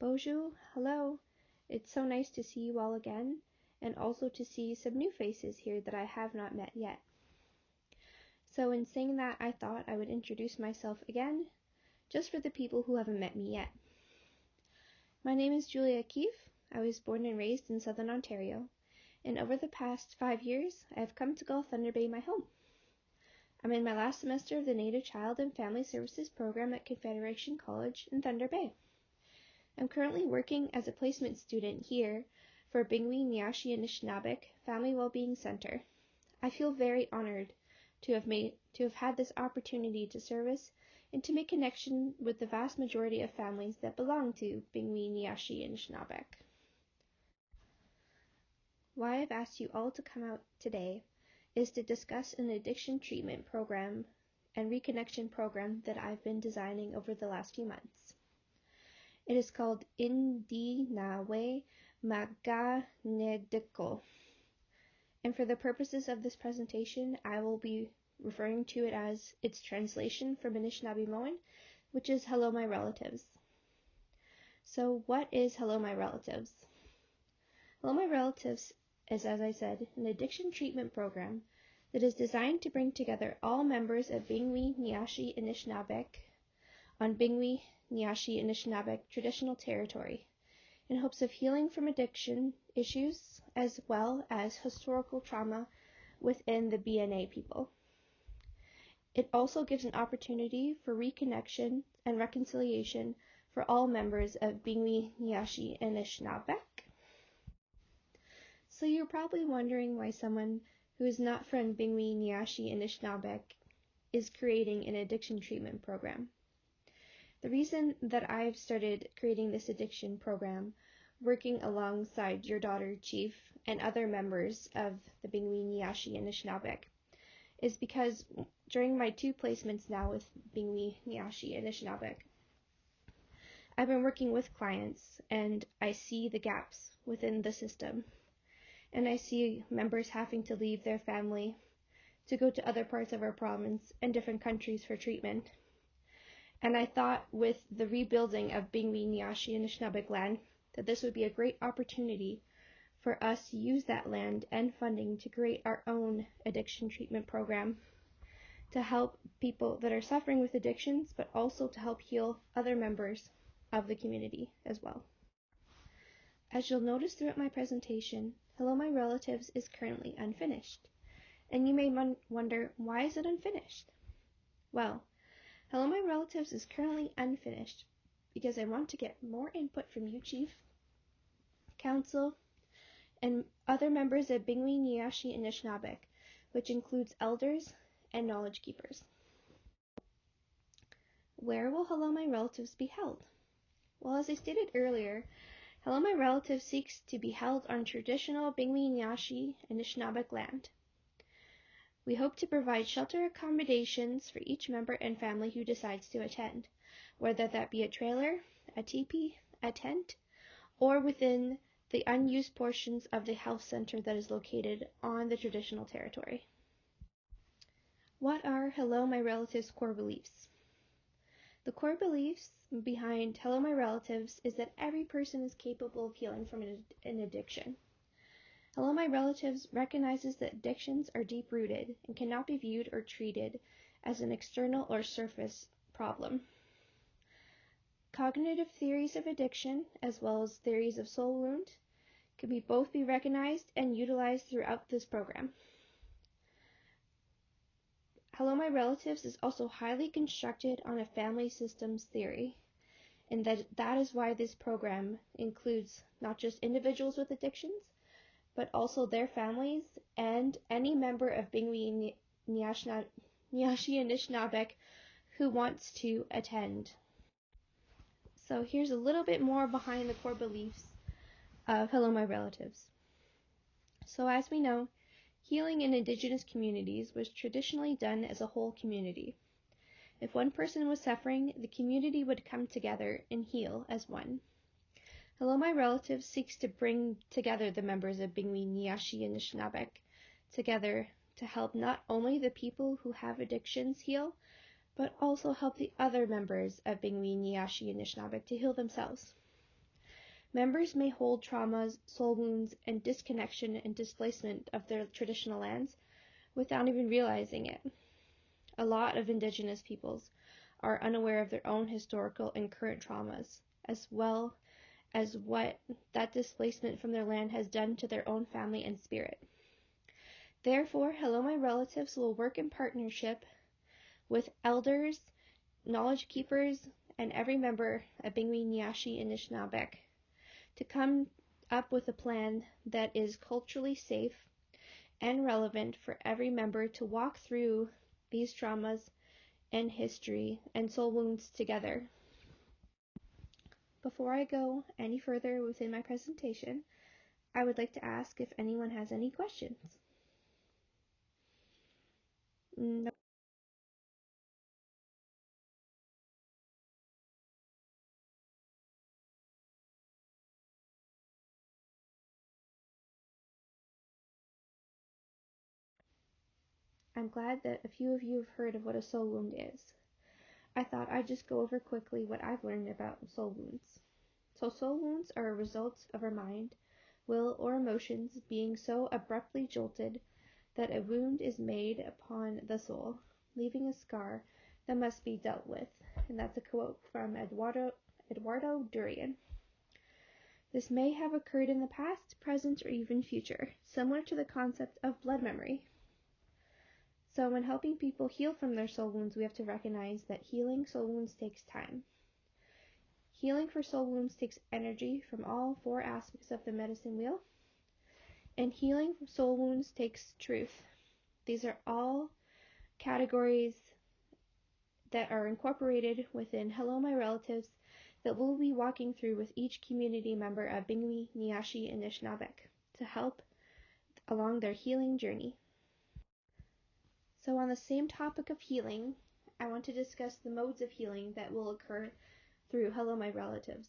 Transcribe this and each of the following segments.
Bonjour, hello. It's so nice to see you all again, and also to see some new faces here that I have not met yet. So in saying that, I thought I would introduce myself again, just for the people who haven't met me yet. My name is Julia Keefe. I was born and raised in Southern Ontario, and over the past 5 years, I have come to call Thunder Bay my home. I'm in my last semester of the Native Child and Family Services program at Confederation College in Thunder Bay. I'm currently working as a placement student here for Bingwi Nyashi Anishinaabeg Family Wellbeing Center. I feel very honored to have had this opportunity to service and to make connection with the vast majority of families that belong to Bingwi Nyashi Anishinaabeg. Why I've asked you all to come out today is to discuss an addiction treatment program and reconnection program that I've been designing over the last few months. It is called IndinawemaaganidokI. And for the purposes of this presentation, I will be referring to it as its translation from Anishinaabemaagan, which is Hello My Relatives. So what is Hello My Relatives? Hello My Relatives is, as I said, an addiction treatment program that is designed to bring together all members of Bingwi Nyashi Anishinaabeg on Bingwi Nyashi Anishinaabeg traditional territory in hopes of healing from addiction issues as well as historical trauma within the BNA people. It also gives an opportunity for reconnection and reconciliation for all members of Bingwi Nyashi Anishinaabeg. So you're probably wondering why someone who is not from Bingwi Nyashi Anishinaabeg is creating an addiction treatment program. The reason that I've started creating this addiction program, working alongside your daughter Chief and other members of the Bingwi Nyashi Anishinaabeg, is because during my 2 placements now with Bingwi Nyashi Anishinaabeg, I've been working with clients and I see the gaps within the system. And I see members having to leave their family to go to other parts of our province and different countries for treatment. And I thought with the rebuilding of Bingwi Nyashi Anishinaabeg land that this would be a great opportunity for us to use that land and funding to create our own addiction treatment program to help people that are suffering with addictions, but also to help heal other members of the community as well. As you'll notice throughout my presentation, Hello My Relatives is currently unfinished. And you may wonder, why is it unfinished? Well, Hello My Relatives is currently unfinished because I want to get more input from you, Chief, Council, and other members of Bingwi Nyashi Anishinaabeg, which includes elders and knowledge keepers. Where will Hello My Relatives be held? Well, as I stated earlier, Hello My Relatives seeks to be held on traditional Bingwi Nyashi Anishinaabeg land. We hope to provide shelter accommodations for each member and family who decides to attend, whether that be a trailer, a teepee, a tent, or within the unused portions of the health center that is located on the traditional territory. What are Hello My Relatives' core beliefs? The core beliefs behind Hello My Relatives is that every person is capable of healing from an addiction. Hello My Relatives recognizes that addictions are deep-rooted and cannot be viewed or treated as an external or surface problem. Cognitive theories of addiction, as well as theories of soul wound, can both be recognized and utilized throughout this program. Hello My Relatives is also highly constructed on a family systems theory, and that is why this program includes not just individuals with addictions, but also their families and any member of Bingwi Nyashi Anishinaabeg who wants to attend. So here's a little bit more behind the core beliefs of Hello My Relatives. So as we know, healing in Indigenous communities was traditionally done as a whole community. If one person was suffering, the community would come together and heal as one. Hello My Relatives seeks to bring together the members of Bingwi Nyashi Anishinaabeg together to help not only the people who have addictions heal, but also help the other members of Bingwi Nyashi Anishinaabeg to heal themselves. Members may hold traumas, soul wounds, and disconnection and displacement of their traditional lands without even realizing it. A lot of Indigenous peoples are unaware of their own historical and current traumas, as well as what that displacement from their land has done to their own family and spirit. Therefore, Hello My Relatives will work in partnership with elders, knowledge keepers, and every member of Bingwi, Niashi, and Anishinaabeg to come up with a plan that is culturally safe and relevant for every member to walk through these traumas and history and soul wounds together. Before I go any further within my presentation, I would like to ask if anyone has any questions. No. I'm glad that a few of you have heard of what a soul wound is. I thought I'd just go over quickly what I've learned about soul wounds. So soul wounds are a result of our mind, will, or emotions being so abruptly jolted that a wound is made upon the soul, leaving a scar that must be dealt with. And that's a quote from Eduardo Durian. This may have occurred in the past, present, or even future, similar to the concept of blood memory. So when helping people heal from their soul wounds, we have to recognize that healing soul wounds takes time. Healing for soul wounds takes energy from all four aspects of the medicine wheel, and healing for soul wounds takes truth. These are all categories that are incorporated within Hello My Relatives that we'll be walking through with each community member of Bingwi, Niashi, and Anishinaabeg to help along their healing journey. So on the same topic of healing, I want to discuss the modes of healing that will occur through Hello My Relatives.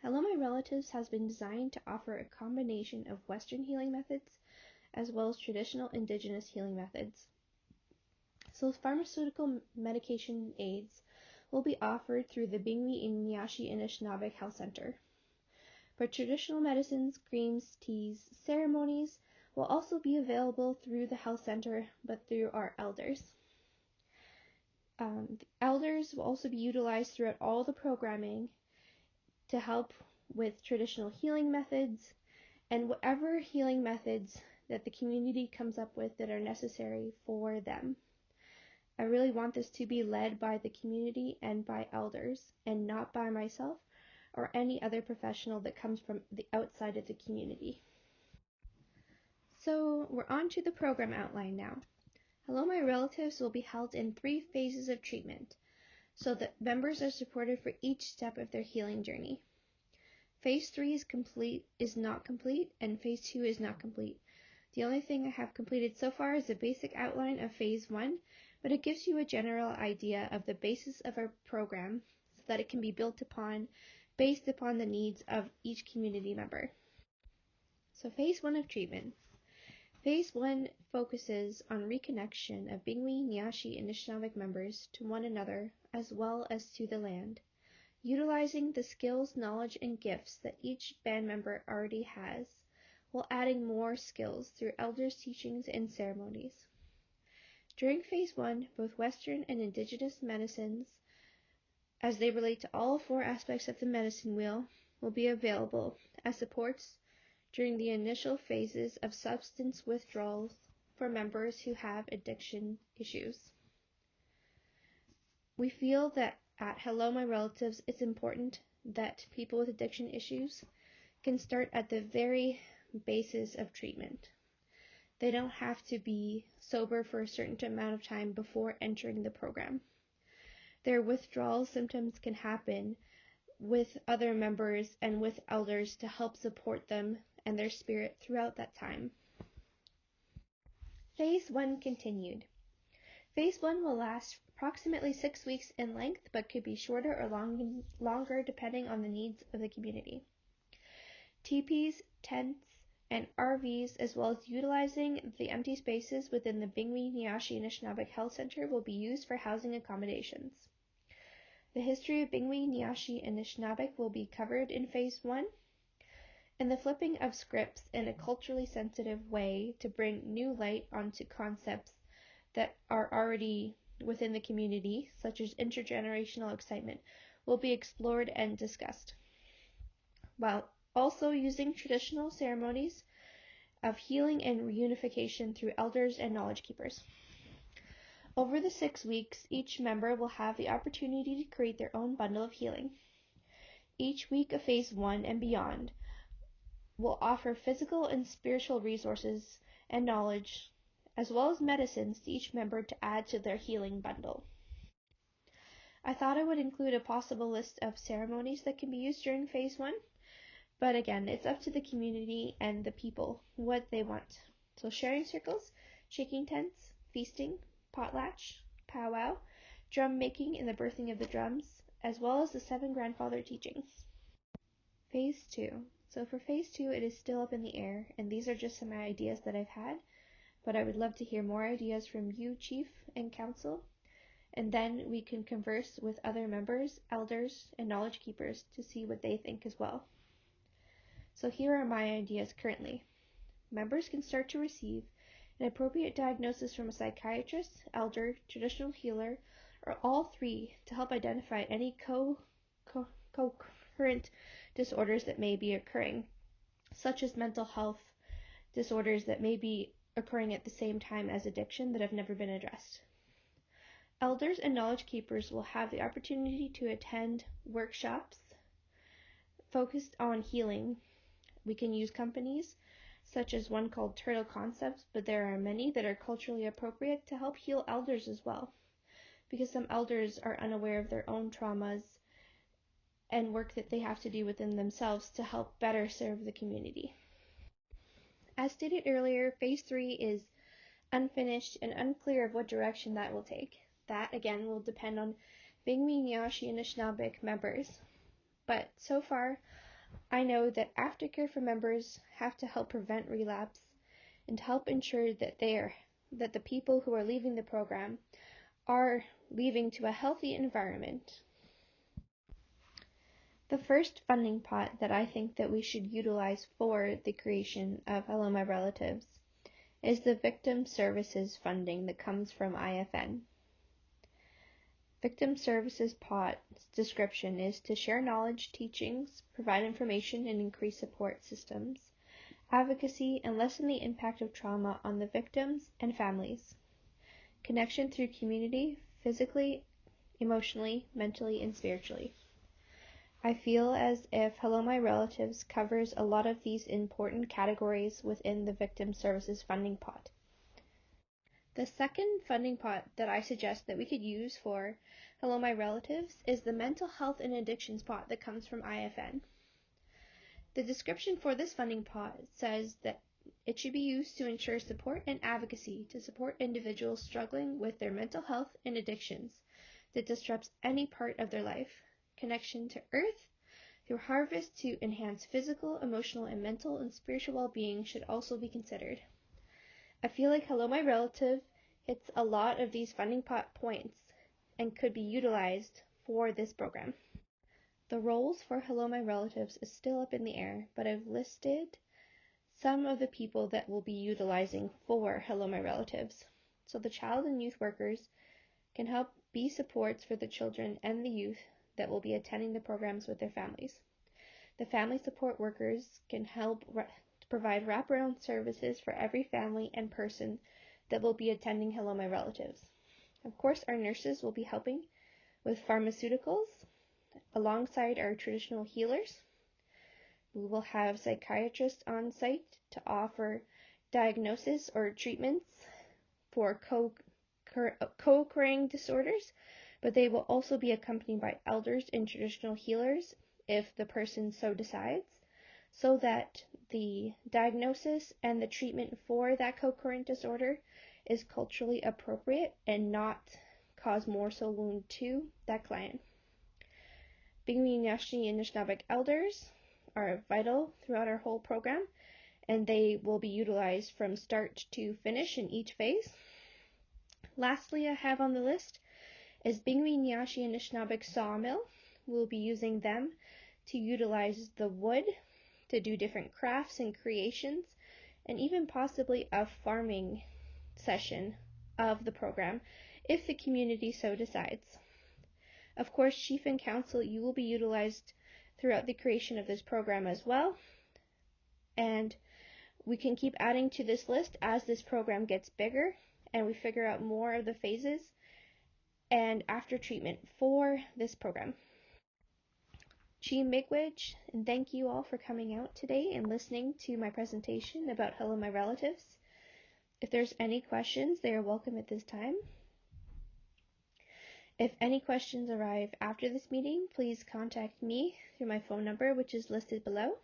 Hello My Relatives has been designed to offer a combination of Western healing methods as well as traditional Indigenous healing methods. So pharmaceutical medication aids will be offered through the Bingwi and Niashi Anishinaabeg Health Center. For traditional medicines, creams, teas, ceremonies will also be available through the health center, but through our elders. The elders will also be utilized throughout all the programming to help with traditional healing methods and whatever healing methods that the community comes up with that are necessary for them. I really want this to be led by the community and by elders, and not by myself or any other professional that comes from the outside of the community. So we're on to the program outline now. Hello My Relatives will be held in 3 phases of treatment, so that members are supported for each step of their healing journey. Phase 3 is not complete, and Phase 2 is not complete. The only thing I have completed so far is a basic outline of Phase 1, but it gives you a general idea of the basis of our program so that it can be built upon based upon the needs of each community member. So Phase 1 of treatment. Phase 1 focuses on reconnection of Bingwi, Niashi, and Anishinaabeg members to one another as well as to the land, utilizing the skills, knowledge, and gifts that each band member already has, while adding more skills through elders' teachings and ceremonies. During Phase 1, both Western and Indigenous medicines, as they relate to all 4 aspects of the medicine wheel, will be available as supports during the initial phases of substance withdrawals for members who have addiction issues. We feel that at Hello My Relatives, it's important that people with addiction issues can start at the very basis of treatment. They don't have to be sober for a certain amount of time before entering the program. Their withdrawal symptoms can happen with other members and with elders to help support them and their spirit throughout that time. Phase 1 continued. Phase 1 will last approximately 6 weeks in length, but could be shorter or longer depending on the needs of the community. Teepees, tents, and RVs, as well as utilizing the empty spaces within the Bingwi, Niashi, and Anishinaabeg Health Center will be used for housing accommodations. The history of Bingwi, Nyashi, and Anishinaabeg will be covered in Phase 1, and the flipping of scripts in a culturally sensitive way to bring new light onto concepts that are already within the community, such as intergenerational excitement, will be explored and discussed, while also using traditional ceremonies of healing and reunification through elders and knowledge keepers. Over the 6 weeks, each member will have the opportunity to create their own bundle of healing. Each week of Phase 1 and beyond will offer physical and spiritual resources and knowledge, as well as medicines to each member to add to their healing bundle. I thought I would include a possible list of ceremonies that can be used during Phase 1, but again, it's up to the community and the people what they want. So sharing circles, shaking tents, feasting, potlatch, powwow, drum making and the birthing of the drums, as well as the 7 grandfather teachings. Phase 2. So for Phase 2, it is still up in the air, and these are just some ideas that I've had, but I would love to hear more ideas from you, Chief and Council, and then we can converse with other members, elders, and knowledge keepers to see what they think as well. So here are my ideas currently. Members can start to receive an appropriate diagnosis from a psychiatrist, elder, traditional healer, or all 3 to help identify any co-current disorders that may be occurring, such as mental health disorders that may be occurring at the same time as addiction that have never been addressed. Elders and knowledge keepers will have the opportunity to attend workshops focused on healing. We can use companies such as one called Turtle Concepts, but there are many that are culturally appropriate to help heal elders as well, because some elders are unaware of their own traumas and work that they have to do within themselves to help better serve the community. As stated earlier, Phase 3 is unfinished and unclear of what direction that will take. That, again, will depend on Bingwi, Nyashi, and Anishinaabeg members. But so far, I know that aftercare for members have to help prevent relapse and help ensure that that the people who are leaving the program are leaving to a healthy environment. The first funding pot that I think that we should utilize for the creation of Hello My Relatives is the victim services funding that comes from IFN. Victim services pot's description is to share knowledge, teachings, provide information and increase support systems, advocacy, and lessen the impact of trauma on the victims and families. Connection through community, physically, emotionally, mentally, and spiritually. I feel as if Hello My Relatives covers a lot of these important categories within the victim services funding pot. The second funding pot that I suggest that we could use for Hello My Relatives is the mental health and addictions pot that comes from IFN. The description for this funding pot says that it should be used to ensure support and advocacy to support individuals struggling with their mental health and addictions that disrupts any part of their life. Connection to earth through harvest to enhance physical, emotional, and mental and spiritual well-being should also be considered. I feel like Hello My Relative hits a lot of these funding pot points and could be utilized for this program. The roles for Hello My Relatives is still up in the air, but I've listed some of the people that will be utilizing for Hello My Relatives. So the child and youth workers can help be supports for the children and the youth that will be attending the programs with their families. The family support workers can help provide wraparound services for every family and person that will be attending Hello My Relatives. Of course, our nurses will be helping with pharmaceuticals alongside our traditional healers. We will have psychiatrists on site to offer diagnosis or treatments for co-occurring disorders, but they will also be accompanied by elders and traditional healers if the person so decides, so that the diagnosis and the treatment for that co-occurring disorder is culturally appropriate and not cause more so wound to that client. Bingwi, Nyashi, and Anishinaabeg elders are vital throughout our whole program, and they will be utilized from start to finish in each phase. Lastly, I have on the list is Bingwi Nyashi Anishinaabeg sawmill. We'll be using them to utilize the wood to do different crafts and creations, and even possibly a farming session of the program if the community so decides. Of course, Chief and Council, you will be utilized throughout the creation of this program as well, and we can keep adding to this list as this program gets bigger and we figure out more of the phases and after treatment for this program. Chi Miigwech, and thank you all for coming out today and listening to my presentation about Hello My Relatives. If there's any questions, they are welcome at this time. If any questions arrive after this meeting, please contact me through my phone number, which is listed below,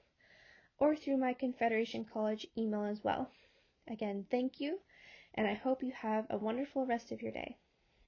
or through my Confederation College email as well. Again, thank you, and I hope you have a wonderful rest of your day.